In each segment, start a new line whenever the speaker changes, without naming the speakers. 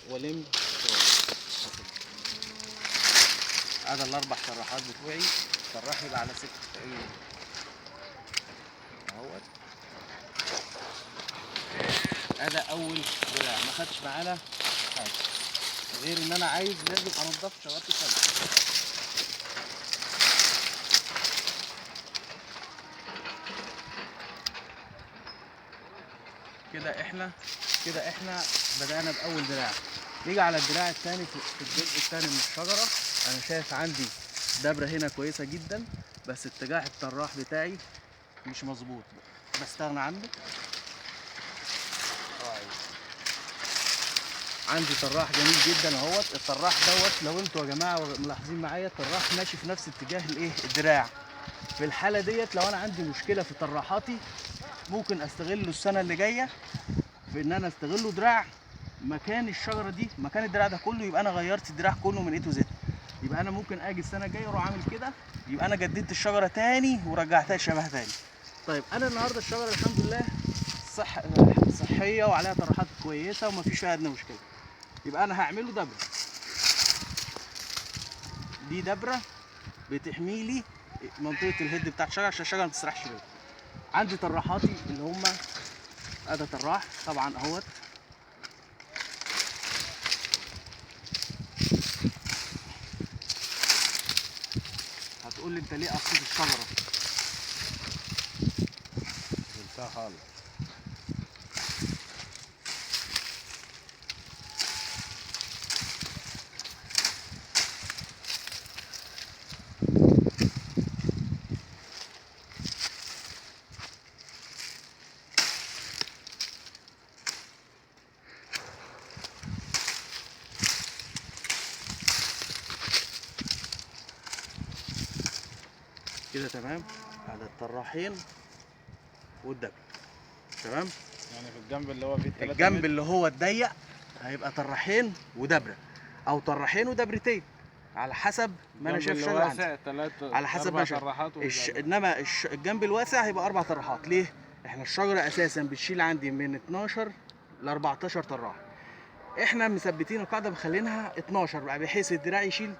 والم هذا الاربع شراحات بتوعي. الطراح يبقى على 6 تقريبا اهوت. هذا اول دراع ما خدش معانا حاجه غير ان انا عايز لازم انضف شغلات الكلب. كده احنا بدأنا بأول دراع. نيجي على الدراع الثاني في الجزء الثاني من الشجرة. أنا شايف عندي دبرة هنا كويسة جدا، بس اتجاه الطراح بتاعي مش مظبوط، بستغنى عنه. عندي طراح جميل جدا اهوت. الطراح دوت لو انتوا يا جماعة ملاحظين معايا الطراح ماشي في نفس اتجاه الدراع. في الحالة ديت لو أنا عندي مشكلة في طراحاتي ممكن استغله السنة اللي جاية بان انا استغله دراع مكان الشجره دي، مكان الدراع ده كله. يبقى انا غيرت الدراع كله من اي تو زد. يبقى انا ممكن اجي السنه الجايه اروح عامل كده، يبقى انا جددت الشجره تاني ورجعتها شبه تاني. طيب انا النهارده الشجره الحمد لله صحيه وعليها طراحات كويسه ومفيش فيها ادنى مشكله. يبقى انا هعمله دبره. دي دبره بتحمي لي منطقه الهيد بتاعت الشجره عشان الشجره ما تسرحش بيا. عندي طراحاتي اللي هم ادي طراح طبعا اهوت. هتقول لي انت ليه قصيت الشجره؟ شلتها خالص. كده تمام. على الطراحين والدبر تمام.
يعني في الجنب اللي هو فيه الثلاثة
الجنب اللي هو الضيق هيبقى طراحين ودبره، او طراحين ودبرتين على حسب ما انا شايف الشجره عندي. على حسب ما شايف. انما الجنب الواسع هيبقى 4 طراحات. ليه؟ احنا الشجره اساسا بتشيل عندي من 12 ل 14 طراح. احنا مثبتين القاعده مخلينها 12 بقى بحيث الدراع يشيل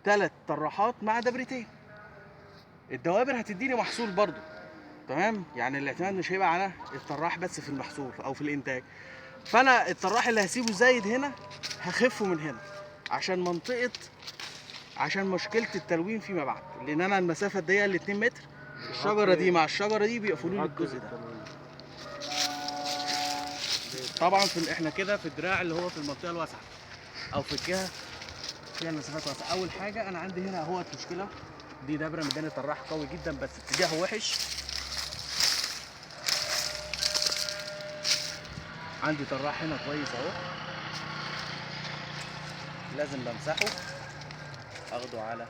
3 طراحات مع دبرتين. الدوابر هتديني محصول برضو تمام. يعني الاعتماد مش هيبقى على الطراح بس في المحصول او في الانتاج. فانا الطراح اللي هسيبه زايد هنا هخفه من هنا عشان مشكله التلوين فيما بعد، لان انا المسافه الضيقه ال 2 متر الشجره دي مع الشجره دي بيقفلوا لي الجزء ده. طبعا احنا كده في الدراع اللي هو في المنطقه الواسعه او في الجهه فيها المسافات واسعه. اول حاجه انا عندي هنا اهوت مشكله. دي دبره مداني طراح قوي جدا بس اتجاهه وحش. عندي طراح هنا كويس اهو، لازم بمسحه اخده على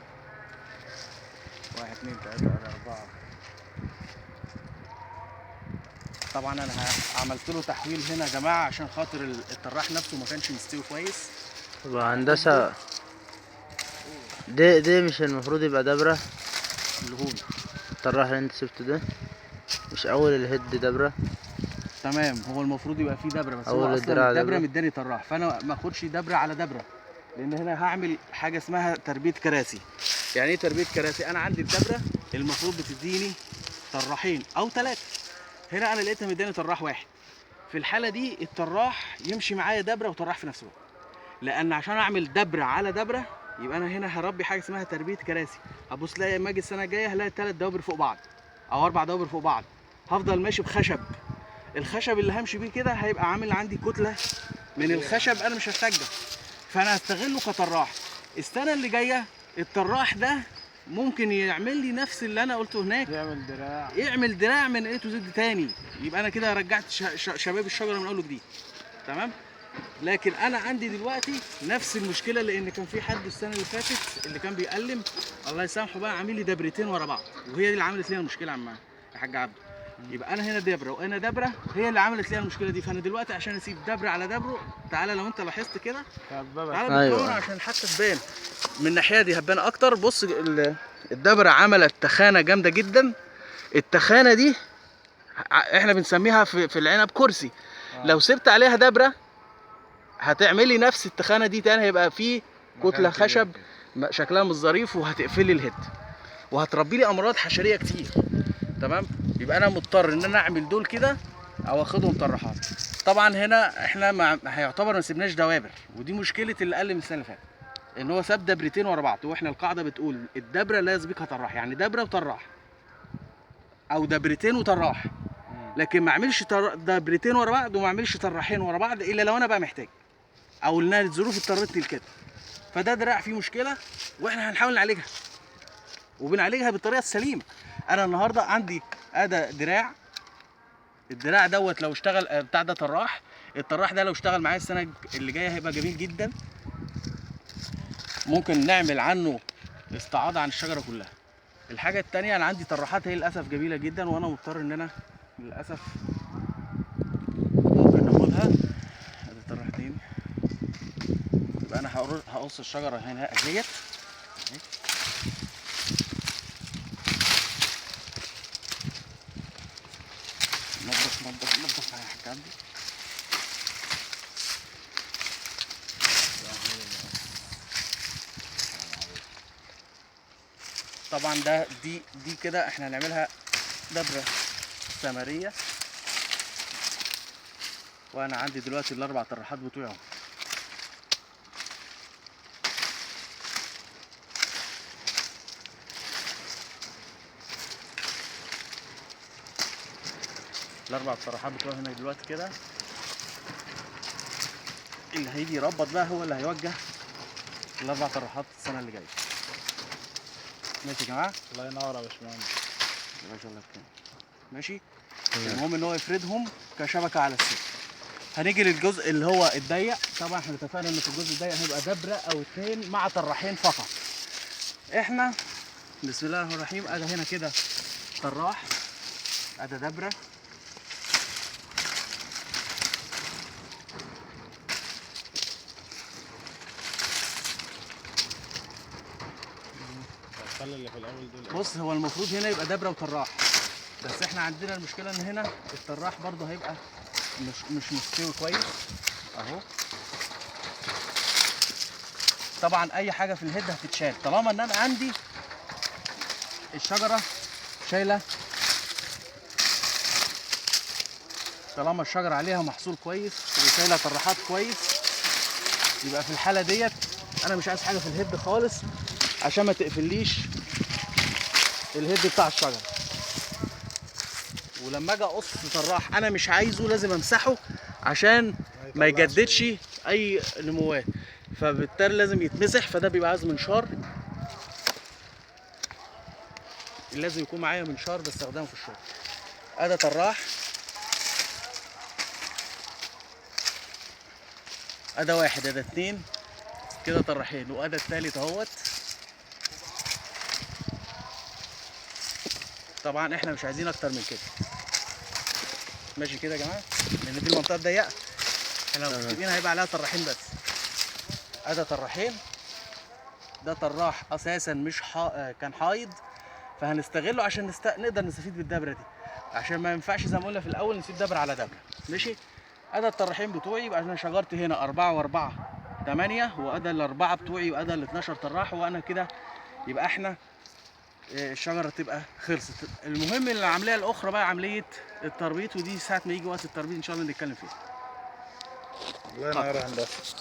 1 2 3 4. طبعا انا عملت له تحويل هنا يا جماعه عشان خاطر الطراح نفسه ما كانش مستوي كويس.
طب هندسه ده مش المفروض يبقى دبره؟
اللي هو
الطراح اللي انت سبته ده مش اول الهيد دبره؟
تمام، هو المفروض يبقى فيه دبره بس
أول
هو
الدراع
اصلا
دبرة.
مداني طراح، فانا ما اخدش دبره على دبره لان هنا هعمل حاجه اسمها تربيه كراسي. يعني ايه تربيه كراسي؟ انا عندي الدبره المفروض بتديني طراحين او 3، هنا انا لقيتها مداني طراح واحد. في الحاله دي الطراح يمشي معايا دبره وطراح في نفس الوقت، لان عشان اعمل دبره على دبره يبقى انا هنا هربي حاجه اسمها تربيه كراسي. هبص الاقي لما اجي السنه الجايه هلاقي 3 دوابر فوق بعض او 4 دوابر فوق بعض. هفضل ماشي بخشب. الخشب اللي همشي بيه كده هيبقى عامل عندي كتله من الخشب انا مش هحتاجها، فانا هستغله كطراح. السنه اللي جايه الطراح ده ممكن يعمل لي نفس اللي انا قلته هناك، يعمل دراع من اي تو زد تاني. يبقى انا كده رجعت شباب الشجره من اول وجديد تمام. لكن انا عندي دلوقتي نفس المشكله، لان كان في حد السنه اللي فاتت اللي كان بيقلم الله يسامحه بقى عامل لي دبرتين ورا بعض، وهي دي اللي عملت لي المشكله يا عم يا حاج عبده. يبقى انا هنا دبره وانا دبره هي اللي عملت لي المشكله دي. فانا دلوقتي عشان اسيب دبره على دبره، تعالى لو انت لاحظت كده تعالى بالكاميرا عشان حتى تبان من الناحيه دي هتبان اكتر. بص الدبره عملت تخانه جامده جدا. التخانه دي احنا بنسميها في العنب كرسي. لو سبت عليها دبره هتعملي نفس التخانه دي تاني، هيبقى فيه كتله
مكان كبير
خشب
كده.
شكلها مش ظريف، وهتقفلي الهيد وهتربي لي امراض حشريه كتير. تمام. يبقى انا مضطر ان انا اعمل دول كده او اخدهم طراحات. طبعا هنا احنا هيعتبر ما سيبناش دوابر، ودي مشكله اللي قل من السنه اللي فاتت، ان هو ساب دبرتين ورا بعض. واحنا القاعده بتقول الدبره لا يسبقها طراح، يعني دبره وطراح او دبرتين وطراح، لكن ما اعملش دبرتين ورا بعض وما اعملش طراحين ورا بعض الا لو انا بقى محتاج او ان الظروف اضطرتني لكده. فده دراع فيه مشكله واحنا هنحاول نعالجها، وبنعالجها بالطريقه السليمه. انا النهارده عندي دراع، الدراع دوت لو اشتغل بتاع ده طراح، الطراح ده لو اشتغل معايا السنه اللي جايه هيبقى جميل جدا. ممكن نعمل عنه استعاضه عن الشجره كلها. الحاجه الثانيه، انا عندي طراحات هي للاسف جميله جدا، وانا مضطر ان انا للاسف ممكن ناخدها. ادي طراحتين. يبقى انا هقص الشجره هنا اهيت. نضف معايا الحاجات دي. طبعا دي كده احنا هنعملها دبره ثمريه، وانا عندي دلوقتي الاربع طراحات بتوعي اهو. الاربع طراحات بتوعي هنا دلوقتي كده. اللي هيجي يربط بقى هو اللي هيوجه الاربع طراحات السنه اللي جايه. ماشي يا جماعه؟
الله ينور يا باشمهندس.
يا باشا الله يكرمك. ماشي. المهم ان هو يفردهم كشبكه على السلك. هنيجي للجزء اللي هو الضيق. طبعا احنا اتفقنا ان في الجزء الضيق هيبقى دبره او اتنين مع طراحين فقط. احنا بسم الله الرحمن الرحيم، ادي هنا كده طراح، ادي دبره،
الخل اللي في الاول دول
بص هو المفروض هنا يبقى دبره وطراح، بس احنا عندنا المشكله ان هنا الطراح برضه هيبقى مش مستوي كويس اهو. طبعا اي حاجه في الهيد هتتشال طالما ان انا عندي الشجره شايله، طالما الشجره عليها محصول كويس وشايله طراحات كويس، يبقى في الحاله ديت انا مش عايز حاجه في الهيد خالص عشان ما تقفليش الهيد بتاع الشجره. ولما اجي اقص طراح انا مش عايزه، لازم امسحه عشان ما يجددش اي نموات، فبالتالي لازم يتمسح. فده بيبقى عايز منشار، لازم يكون معايا منشار باستخدامه في الشغل. ادي طراح، ادي واحد، ادي اتنين كده طراحين، وادي التالت اهوت. طبعا احنا مش عايزين اكتر من كده. ماشي كده يا جماعه، لان دي المنطقه الضيقه احنا لو كاتبين هيبقى عليها طراحين بس. ادي طراحين، ده طراح اساسا مش كان حايض، فهنستغله عشان نقدر نستفيد بالدبره دي، عشان ما ينفعش زي ما قلنا في الاول نسيب دبره على دبره. ماشي. ادي الطراحين بتوعي، يبقى انا شجرت هنا 4 و4 8، وادي الاربعه بتوعي، وادي ال 12 طراح، وانا كده يبقى احنا الشجره تبقى خلصت. المهم العمليه الاخرى بقى عمليه التربيط، ودي ساعه ما يجي وقت التربيط ان شاء الله نتكلم فيها.
الله ينور يا هندسه.